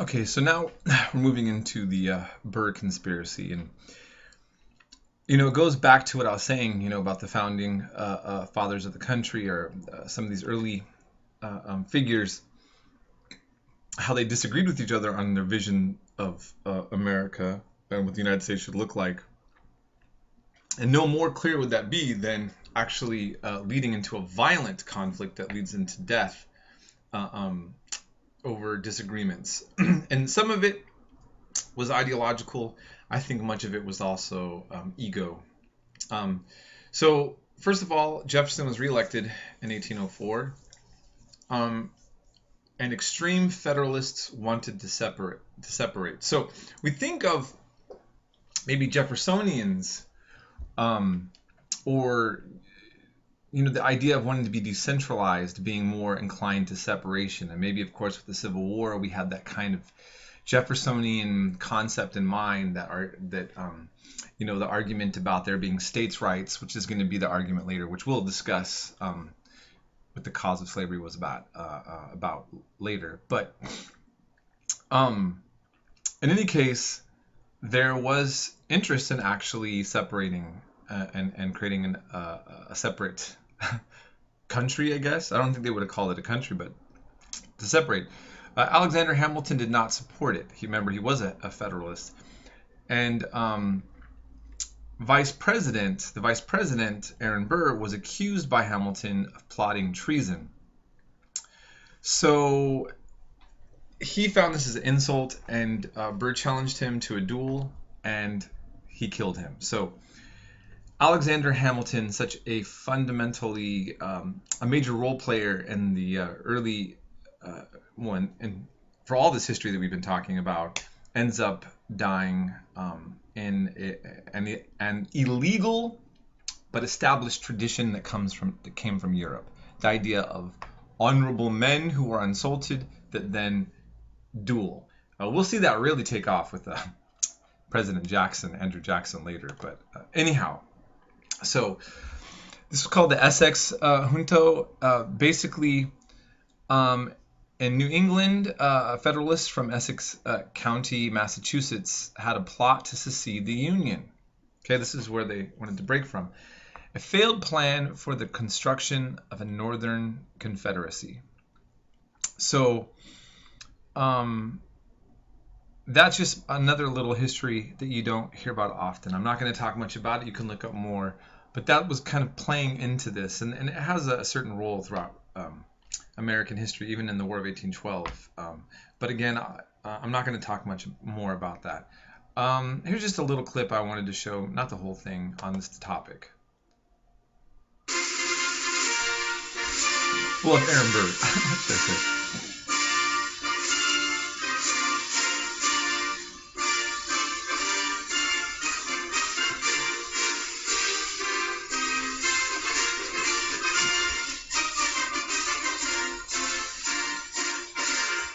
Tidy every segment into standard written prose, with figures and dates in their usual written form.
Okay, so now we're moving into the Burr conspiracy, and it goes back to what I was saying, about the founding fathers of the country, or some of these early figures, how they disagreed with each other on their vision of America and what the United States should look like. And no more clear would that be than actually leading into a violent conflict that leads into death over disagreements. And some of it was ideological. I think much of it was also ego. So first of all, Jefferson was reelected in 1804. And extreme Federalists wanted to separate. So we think of maybe Jeffersonians, or the idea of wanting to be decentralized being more inclined to separation. And maybe, of course, with the Civil War, we had that kind of Jeffersonian concept in mind, the argument about there being states' rights, which is going to be the argument later, which we'll discuss what the cause of slavery was about later. But in any case, there was interest in actually separating and creating a separate country, I guess. I don't think they would have called it a country, but to separate. Alexander Hamilton did not support it. Remember, he was a Federalist. And the Vice President, Aaron Burr, was accused by Hamilton of plotting treason. So he found this as an insult, and Burr challenged him to a duel, and he killed him. So Alexander Hamilton, such a fundamentally a major role player in the early one, and for all this history that we've been talking about, ends up dying in an illegal but established tradition that came from Europe. The idea of honorable men who are insulted that then duel. We'll see that really take off with President Andrew Jackson later. But anyhow, so this was called the Essex Junto. Basically, in New England, Federalists from Essex County, Massachusetts, had a plot to secede the Union. Okay, this is where they wanted to break from. A failed plan for the construction of a Northern Confederacy. So, that's just another little history that you don't hear about often. I'm not going to talk much about it. You can look up more. But that was kind of playing into this. And it has a certain role throughout American history, even in the War of 1812. But again, I'm not going to talk much more about that. Here's just a little clip I wanted to show, not the whole thing, on this topic. Well, of Aaron Burr. That's it.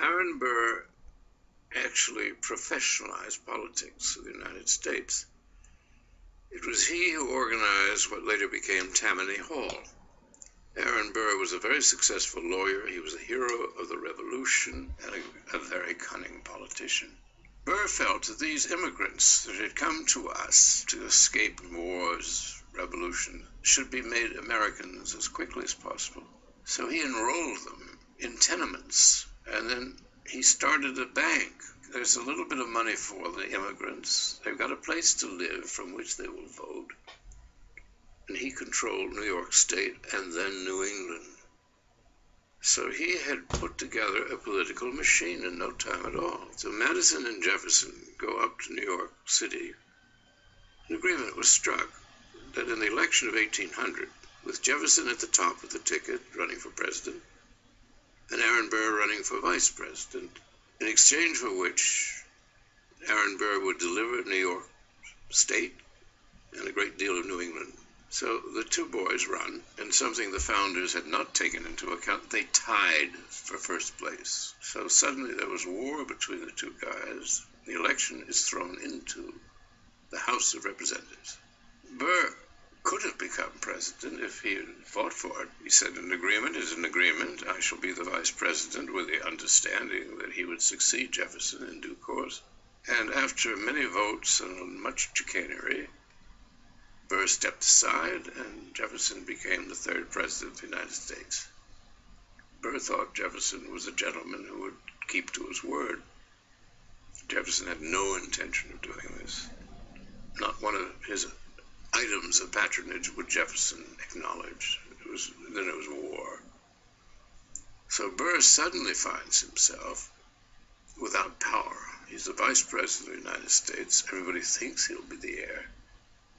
Aaron Burr actually professionalized politics of the United States. It was he who organized what later became Tammany Hall. Aaron Burr was a very successful lawyer. He was a hero of the Revolution and a very cunning politician. Burr felt that these immigrants that had come to us to escape wars, revolution, should be made Americans as quickly as possible. So he enrolled them in tenements, and then he started a bank. There's a little bit of money for the immigrants. They've got a place to live from which they will vote. And he controlled New York State and then New England. So he had put together a political machine in no time at all. So Madison and Jefferson go up to New York City. An agreement was struck that in the election of 1800, with Jefferson at the top of the ticket running for president, and Aaron Burr running for vice president, in exchange for which Aaron Burr would deliver New York State and a great deal of New England. So the two boys run, and something the founders had not taken into account, they tied for first place. So suddenly there was war between the two guys. The election is thrown into the House of Representatives. Burr could have become president if he had fought for it. He said an agreement is an agreement. I shall be the vice president, with the understanding that he would succeed Jefferson in due course. And after many votes and much chicanery, Burr stepped aside and Jefferson became the third president of the United States. Burr thought Jefferson was a gentleman who would keep to his word. Jefferson had no intention of doing this. Not one of his items of patronage would Jefferson acknowledge. Then it was war. So Burr suddenly finds himself without power. He's the vice president of the United States. Everybody thinks he'll be the heir.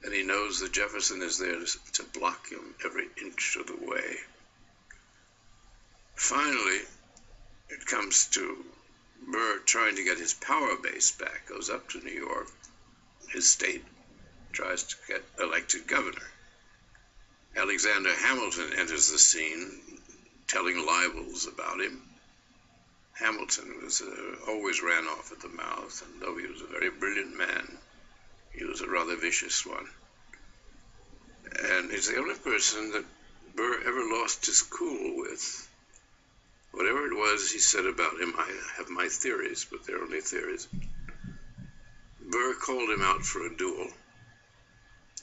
And he knows that Jefferson is there to block him every inch of the way. Finally, it comes to Burr trying to get his power base back, goes up to New York, his state, tries to get elected governor. Alexander Hamilton enters the scene, telling libels about him. Hamilton always ran off at the mouth, and though he was a very brilliant man, he was a rather vicious one. And he's the only person that Burr ever lost his cool with. Whatever it was he said about him, I have my theories, but they're only theories. Burr called him out for a duel.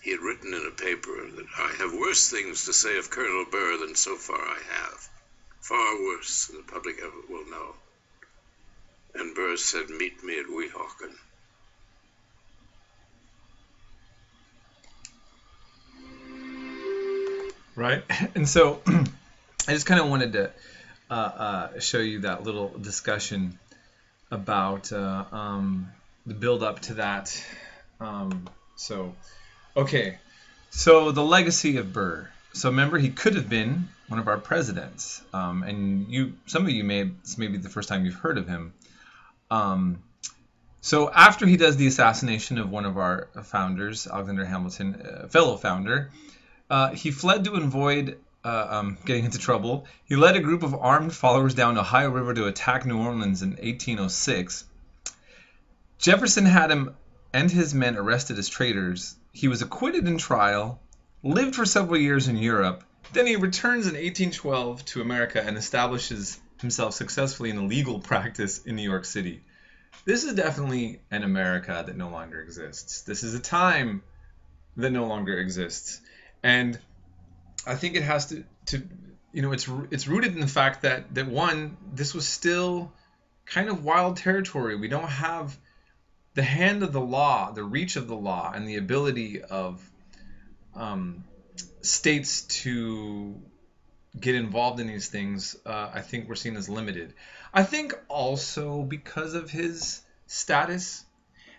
He had written in a paper that I have worse things to say of Colonel Burr than so far I have. Far worse than the public ever will know. And Burr said, meet me at Weehawken. Right? And so I just kind of wanted to show you that little discussion about the build up to that. Okay, so the legacy of Burr. So remember, he could have been one of our presidents, and some of you maybe the first time you've heard of him. So after he does the assassination of one of our founders, Alexander Hamilton, a fellow founder, he fled to avoid getting into trouble. He led a group of armed followers down the Ohio River to attack New Orleans in 1806. Jefferson had him and his men arrested as traitors. He was acquitted in trial, lived for several years in Europe. Then he returns in 1812 to America and establishes himself successfully in a legal practice in New York City. This is definitely an America that no longer exists. This is a time that no longer exists. And I think it has to it's rooted in the fact that one, this was still kind of wild territory. We don't have the hand of the law, the reach of the law, and the ability of states to get involved in these things. I think we're seen as limited. I think also because of his status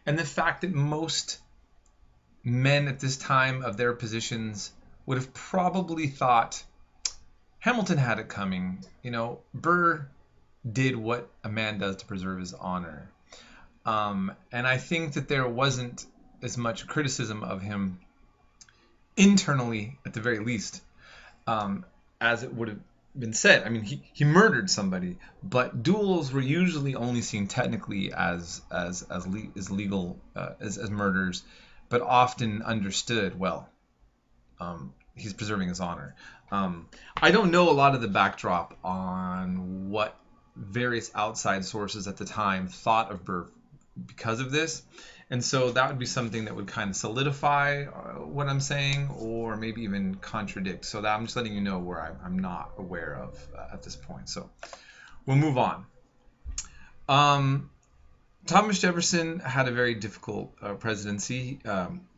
and the fact that most men at this time of their positions would have probably thought Hamilton had it coming. Burr did what a man does to preserve his honor. And I think that there wasn't as much criticism of him internally, at the very least, as it would have been said. I mean, he murdered somebody, but duels were usually only seen technically as legal as murders, but often understood, he's preserving his honor. I don't know a lot of the backdrop on what various outside sources at the time thought of Burr because of this, and so that would be something that would kind of solidify what I'm saying, or maybe even contradict. So that I'm just letting you know where I'm not aware of at this point. So we'll move on. Thomas Jefferson had a very difficult presidency,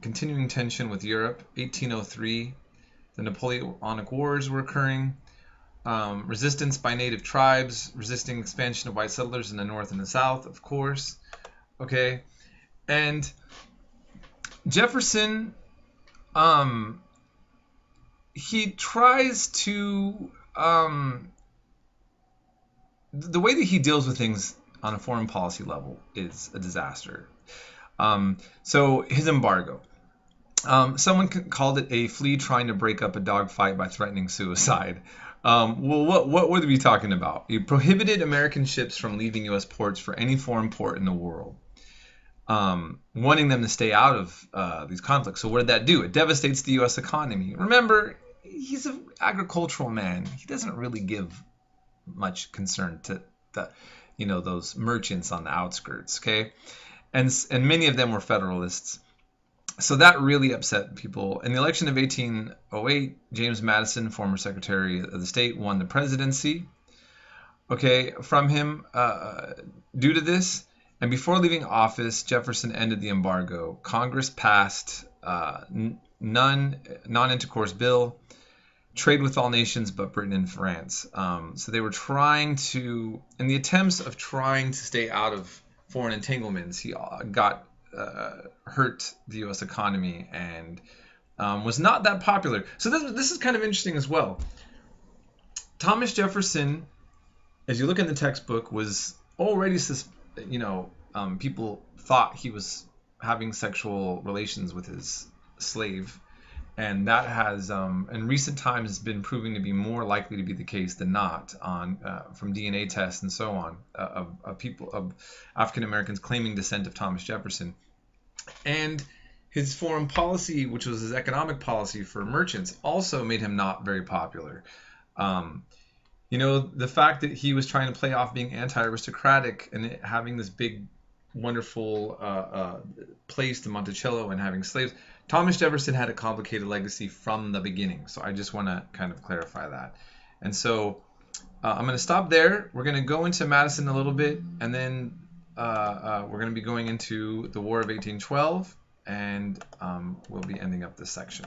continuing tension with Europe. 1803, the Napoleonic Wars were occurring. Resistance by native tribes, resisting expansion of white settlers in the north and the south, of course. Okay, and Jefferson, he tries to, the way that he deals with things on a foreign policy level is a disaster. So his embargo. Someone called it a flea trying to break up a dogfight by threatening suicide. What would we be talking about? He prohibited American ships from leaving U.S. ports for any foreign port in the world. wanting them to stay out of these conflicts. So what did that do? It devastates the U.S. economy. Remember, he's an agricultural man. He doesn't really give much concern to those merchants on the outskirts. Okay, and many of them were Federalists. So that really upset people. In the election of 1808, James Madison, former Secretary of the State, won the presidency. Okay, from him due to this. And before leaving office, Jefferson ended the embargo. Congress passed non-intercourse bill, trade with all nations but Britain and France. So they were trying to, in the attempts of trying to stay out of foreign entanglements, he got hurt the U.S. economy and was not that popular. So this is kind of interesting as well. Thomas Jefferson, as you look in the textbook, was already, people thought he was having sexual relations with his slave. And that has, in recent times, been proving to be more likely to be the case than not, from DNA tests and so on, of African Americans claiming descent of Thomas Jefferson. And his foreign policy, which was his economic policy for merchants, also made him not very popular. The fact that he was trying to play off being anti-aristocratic and having this big, wonderful place to Monticello and having slaves. Thomas Jefferson had a complicated legacy from the beginning, so I just want to kind of clarify that. And so I'm going to stop there. We're going to go into Madison a little bit, and then we're going to be going into the War of 1812, and we'll be ending up this section.